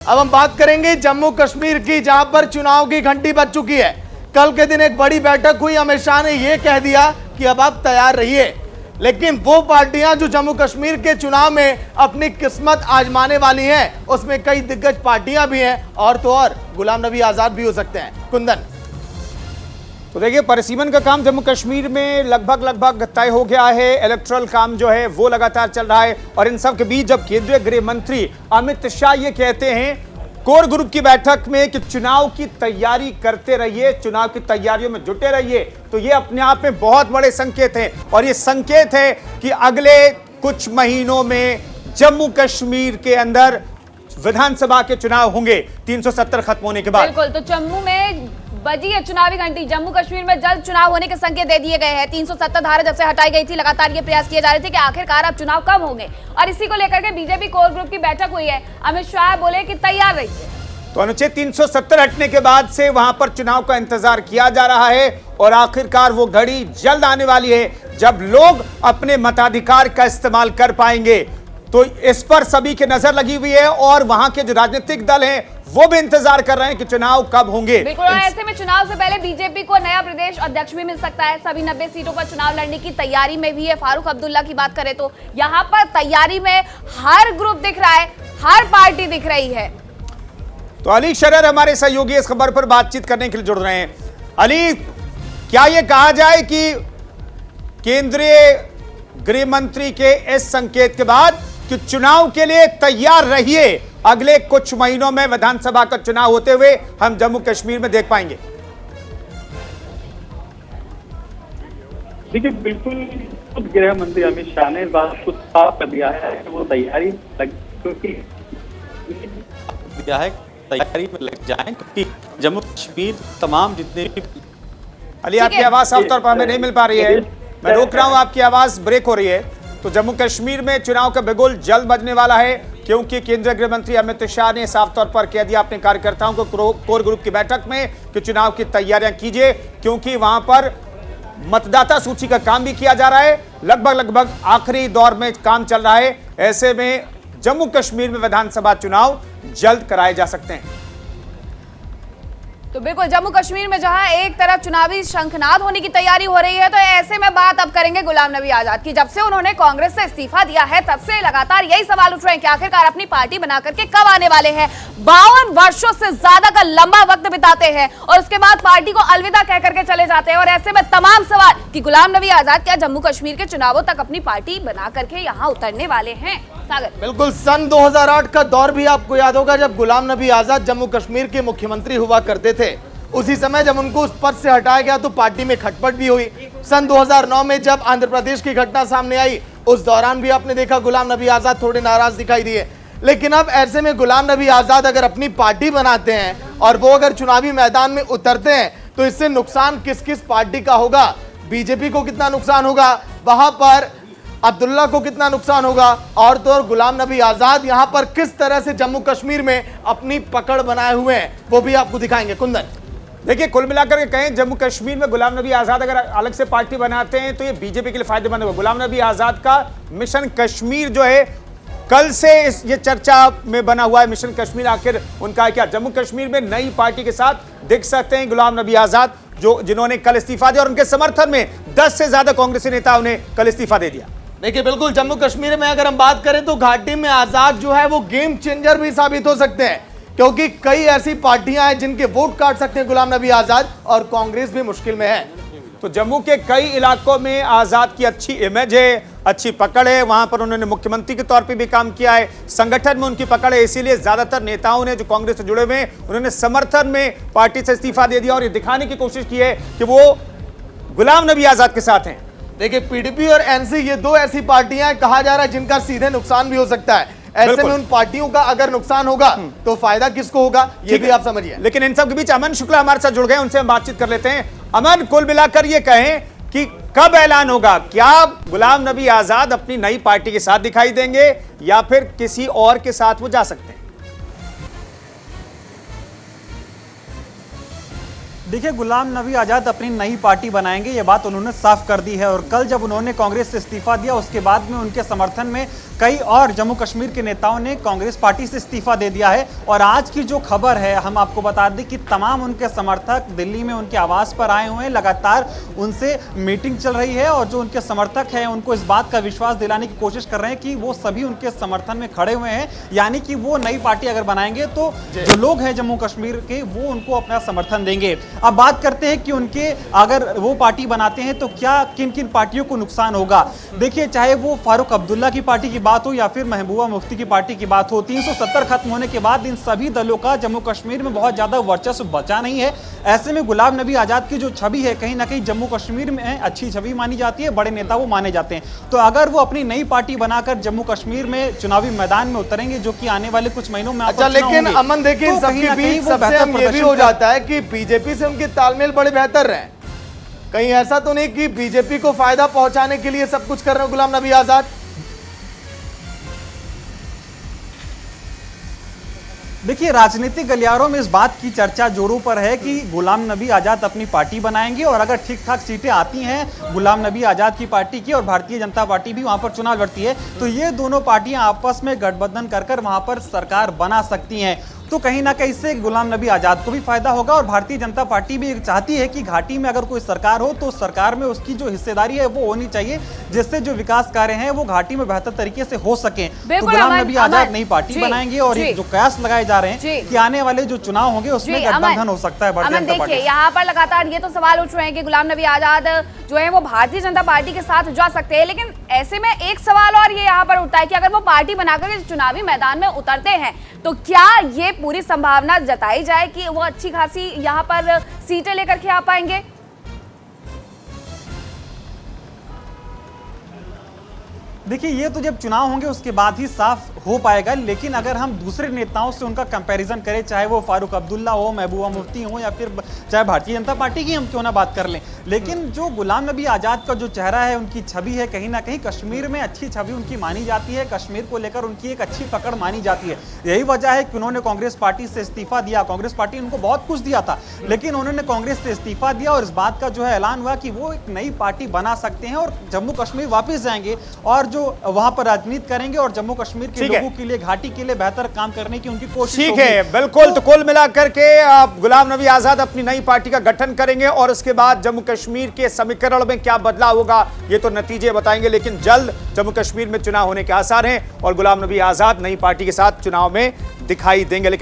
अब हम बात करेंगे जम्मू कश्मीर की, जहां पर चुनाव की घंटी बज चुकी है। कल के दिन एक बड़ी बैठक हुई, अमित शाह ने यह कह दिया कि अब आप तैयार रहिए। लेकिन वो पार्टियां जो जम्मू कश्मीर के चुनाव में अपनी किस्मत आजमाने वाली हैं, उसमें कई दिग्गज पार्टियां भी हैं, और तो और गुलाम नबी आजाद भी हो सकते हैं। कुंदन, तो देखिए, परिसीमन का काम जम्मू कश्मीर में लगभग तय हो गया है। इलेक्टोरल काम जो है वो लगातार चल रहा है, और इन सब के बीच जब केंद्रीय गृह मंत्री अमित शाह ये कहते हैं कोर ग्रुप की बैठक में कि चुनाव की तैयारी करते रहिए, चुनाव की तैयारियों में जुटे रहिए, तो ये अपने आप में बहुत बड़े संकेत हैं। और ये संकेत है कि अगले कुछ महीनों में जम्मू कश्मीर के अंदर विधानसभा के चुनाव होंगे 370 खत्म होने के बाद। बिल्कुल, तो जम्मू में बजी है चुनावी घंटी। जम्मू कश्मीर में जल्द चुनाव होने के संकेत दे दिए गए हैं। 370 धारा जब से हटाई गई थी, लगातार ये प्रयास किए जा रहे थे कि आखिरकार अब चुनाव कब होंगे, और इसी को लेकर के बीजेपी कोर ग्रुप की बैठक हुई है। अमित शाह बोले कि तैयार रहिए। तो अनुच्छेद 370 हटने के बाद से वहां पर चुनाव का इंतजार किया जा रहा है, और आखिरकार वो घड़ी जल्द आने वाली है जब लोग अपने मताधिकार का इस्तेमाल कर पाएंगे। तो इस पर सभी की नजर लगी हुई है, और वहां के जो राजनीतिक दल हैं वो भी इंतजार कर रहे हैं कि चुनाव कब होंगे। बिल्कुल, और ऐसे में चुनाव से पहले बीजेपी को नया प्रदेश अध्यक्ष भी मिल सकता है। सभी 90 सीटों पर चुनाव लड़ने की तैयारी में भी है। फारूक अब्दुल्ला की बात करें तो यहाँ पर तैयारी में हर ग्रुप दिख रहा है, हर पार्टी दिख रही है। तो अली शरर हमारे सहयोगी इस खबर पर बातचीत करने के लिए जुड़ रहे हैं। अली, क्या यह कहा जाए कि केंद्रीय गृह मंत्री के इस संकेत के बाद कि चुनाव के लिए तैयार रहिए, अगले कुछ महीनों में विधानसभा का चुनाव होते हुए हम जम्मू कश्मीर में देख पाएंगे? देखिए, बिल्कुल गृह मंत्री अमित शाह ने इस बात को साफ कर दिया है कि वो तैयारी में लग जाएं, क्योंकि जम्मू कश्मीर तमाम जितने भी। अली, आपकी आवाज साफ तौर पर हमें नहीं मिल पा रही है, मैं रोक रहा हूं, आपकी आवाज ब्रेक हो रही है। तो जम्मू कश्मीर में चुनाव का बिगुल जल्द बजने वाला है, क्योंकि केंद्रीय गृह मंत्री अमित शाह ने साफ तौर पर कह दिया अपने कार्यकर्ताओं को कोर ग्रुप की बैठक में कि चुनाव की तैयारियां कीजिए, क्योंकि वहां पर मतदाता सूची का काम भी किया जा रहा है। लगभग आखिरी दौर में काम चल रहा है। ऐसे में जम्मू कश्मीर में विधानसभा चुनाव जल्द कराए जा सकते हैं। तो बिल्कुल, जम्मू कश्मीर में जहां एक तरफ चुनावी शंखनाद होने की तैयारी हो रही है, तो ऐसे में बात अब करेंगे गुलाम नबी आजाद की। जब से उन्होंने कांग्रेस से इस्तीफा दिया है, तब से लगातार यही सवाल उठ रहे हैं कि आखिरकार अपनी पार्टी बना करके कब आने वाले हैं। 52 वर्षों से ज्यादा का लंबा वक्त बिताते हैं, और उसके बाद पार्टी को अलविदा कह करके चले जाते हैं। और ऐसे में तमाम सवाल कि गुलाम नबी आजाद क्या जम्मू कश्मीर के चुनावों तक अपनी पार्टी बना करके यहाँ उतरने वाले हैं? सागर, बिल्कुल, सन 2008 का दौर भी आपको याद होगा, जब गुलाम नबी आजाद जम्मू कश्मीर के मुख्यमंत्री हुआ करते थे। उसी समय जब उनको उस पद से हटाया गया तो पार्टी में खटपट भी हुई। सन 2009 में जब आंध्र प्रदेश की घटना सामने आई, उस दौरान भी आपने देखा गुलाम नबी आजाद थोड़े नाराज दिखाई दिए। लेकिन अब ऐसे में गुलाम नबी आजाद अगर अपनी पार्टी बनाते हैं और वो अगर चुनावी मैदान में उतरते हैं, तो इससे नुकसान किस किस पार्टी का होगा? बीजेपी को कितना नुकसान होगा, वहां पर अब्दुल्ला को कितना नुकसान होगा, और तो और गुलाम नबी आजाद यहां पर किस तरह से जम्मू कश्मीर में अपनी पकड़ बनाए हुए हैं, वो भी आपको दिखाएंगे। कुंदन, देखिए, कुल मिलाकर के कहें, जम्मू कश्मीर में गुलाम नबी आजाद अगर अलग से पार्टी बनाते हैं तो ये बीजेपी के लिए फायदेमंद होगा। गुलाम नबी आजाद का मिशन कश्मीर जो है, कल से ये चर्चा में बना हुआ है। मिशन कश्मीर आखिर उनका है क्या? जम्मू कश्मीर में नई पार्टी के साथ दिख सकते हैं गुलाम नबी आजाद, जिन्होंने कल इस्तीफा दिया, और उनके समर्थन में 10 से ज्यादा कांग्रेसी नेताओं ने कल इस्तीफा दे दिया। देखिए, बिल्कुल जम्मू कश्मीर में अगर हम बात करें तो घाटी में आजाद जो है वो गेम चेंजर भी साबित हो सकते हैं, क्योंकि कई ऐसी पार्टियां हैं जिनके वोट काट सकते हैं गुलाम नबी आजाद, और कांग्रेस भी मुश्किल में है। तो जम्मू के कई इलाकों में आजाद की अच्छी इमेज है, अच्छी पकड़ है। वहां पर उन्होंने मुख्यमंत्री के तौर पे भी काम किया है, संगठन में उनकी पकड़ है, इसीलिए ज्यादातर नेताओं ने जो कांग्रेस से जुड़े हुए हैं, उन्होंने समर्थन में पार्टी से इस्तीफा दे दिया, और ये दिखाने की कोशिश की है कि वो गुलाम नबी आजाद के साथ हैं। देखिए, पीडीपी और एनसी, ये दो ऐसी पार्टियां हैं, कहा जा रहा है जिनका सीधे नुकसान भी हो सकता है। ऐसे में उन पार्टियों का अगर नुकसान होगा तो फायदा किसको होगा, ये भी आप समझिए। लेकिन इन सब के बीच अमन शुक्ला हमारे साथ जुड़ गए, उनसे हम बातचीत कर लेते हैं। अमन, कुल मिलाकर ये कहें कि कब ऐलान होगा? क्या गुलाम नबी आजाद अपनी नई पार्टी के साथ दिखाई देंगे, या फिर किसी और के साथ वो जा सकते हैं? देखिए, गुलाम नबी आज़ाद अपनी नई पार्टी बनाएंगे, ये बात उन्होंने साफ कर दी है। और कल जब उन्होंने कांग्रेस से इस्तीफा दिया, उसके बाद में उनके समर्थन में कई और जम्मू कश्मीर के नेताओं ने कांग्रेस पार्टी से इस्तीफा दे दिया है। और आज की जो खबर है, हम आपको बता दें कि तमाम उनके समर्थक दिल्ली में उनके आवास पर आए हुए हैं, लगातार उनसे मीटिंग चल रही है। और जो उनके समर्थक हैं, उनको इस बात का विश्वास दिलाने की कोशिश कर रहे हैं कि वो सभी उनके समर्थन में खड़े हुए हैं, यानी कि वो नई पार्टी अगर बनाएंगे तो जो लोग हैं जम्मू कश्मीर के, वो उनको अपना समर्थन देंगे। अब बात करते हैं कि उनके अगर वो पार्टी बनाते हैं तो क्या किन किन पार्टियों को नुकसान होगा। देखिए, चाहे वो फारूक अब्दुल्ला की पार्टी की बात हो या फिर महबूबा मुफ्ती की पार्टी की बात हो, 370 खत्म होने के बाद इन सभी दलों का जम्मू कश्मीर में बहुत ज्यादा वर्चस्व बचा नहीं है। ऐसे में गुलाम नबी आजाद की जो छवि है, कहीं ना कहीं जम्मू कश्मीर में अच्छी छवि मानी जाती है, बड़े नेता वो माने जाते हैं। तो अगर वो अपनी नई पार्टी बनाकर जम्मू कश्मीर में चुनावी मैदान में उतरेंगे, जो कि आने वाले कुछ महीनों में अच्छा, लेकिन अमन देखिए, सबके बीच सबसे हम ये भी हो जाता है कि बीजेपी से उनके तालमेल बड़े बेहतर रहे। कहीं ऐसा तो नहीं कि बीजेपी को फायदा पहुंचाने के लिए सब कुछ कर रहे हो गुलाम नबी आजाद? देखिए, राजनीतिक गलियारों में इस बात की चर्चा जोरों पर है कि गुलाम नबी आजाद अपनी पार्टी बनाएंगे और अगर ठीक ठाक सीटें आती हैं गुलाम नबी आजाद की पार्टी की और भारतीय जनता पार्टी भी वहां पर चुनाव लड़ती है, तो ये दोनों पार्टियां आपस में गठबंधन कर वहां पर सरकार बना सकती हैं। तो कहीं ना कहीं से गुलाम नबी आजाद को भी फायदा होगा और भारतीय जनता पार्टी भी चाहती है कि घाटी में अगर कोई सरकार हो तो सरकार में उसकी जो हिस्सेदारी है वो होनी चाहिए, जिससे जो विकास कार्य हैं वो घाटी में बेहतर तरीके से हो सके। तो गुलाम नबी आजाद नई पार्टी बनाएंगे और ये जो कयास लगाए जा रहे हैं कि आने वाले जो चुनाव होंगे उसमें गठबंधन हो सकता है भारतीय जनता पार्टी। यहाँ पर लगातार ये तो सवाल उठ रहे हैं कि गुलाम नबी आजाद जो है वो भारतीय जनता पार्टी के साथ जा सकते हैं, लेकिन ऐसे में एक सवाल और ये यहाँ पर उठता है कि अगर वो पार्टी बनाकर चुनावी मैदान में उतरते हैं तो क्या ये पूरी संभावना जताई जाए कि वो अच्छी खासी यहाँ पर सीटें लेकर के आ पाएंगे? देखिए, ये तो जब चुनाव होंगे उसके बाद ही साफ हो पाएगा, लेकिन अगर हम दूसरे नेताओं से उनका कंपैरिजन करें, चाहे वो फारूक अब्दुल्ला हो, महबूबा मुफ्ती हो या फिर चाहे भारतीय जनता पार्टी की हम क्यों ना बात कर लें, लेकिन जो गुलाम नबी आजाद का जो चेहरा है, उनकी छवि है, कहीं ना कहीं कश्मीर में अच्छी छवि उनकी मानी जाती है, कश्मीर को लेकर उनकी एक अच्छी पकड़ मानी जाती है। यही वजह है कि उन्होंने कांग्रेस पार्टी से इस्तीफा दिया। कांग्रेस पार्टी उनको बहुत कुछ दिया था, लेकिन उन्होंने कांग्रेस से इस्तीफा दिया और इस बात का जो है ऐलान हुआ कि वो एक नई पार्टी बना सकते हैं और जम्मू कश्मीर वापस जाएंगे और जो वहां पर राजनीति करेंगे और जम्मू कश्मीर के लोगों के लिए, घाटी के लिए बेहतर काम करने की उनकी कोशिश ठीक है, बिल्कुल। तो कुल मिलाकर के गुलाम नबी आजाद अपनी नई पार्टी का गठन करेंगे और उसके बाद जम्मू कश्मीर के समीकरण में क्या बदलाव होगा ये तो नतीजे बताएंगे, लेकिन जल्द जम्मू कश्मीर में चुनाव होने के आसार हैं और गुलाम नबी आजाद नई पार्टी के साथ चुनाव में दिखाई देंगे। लेकिन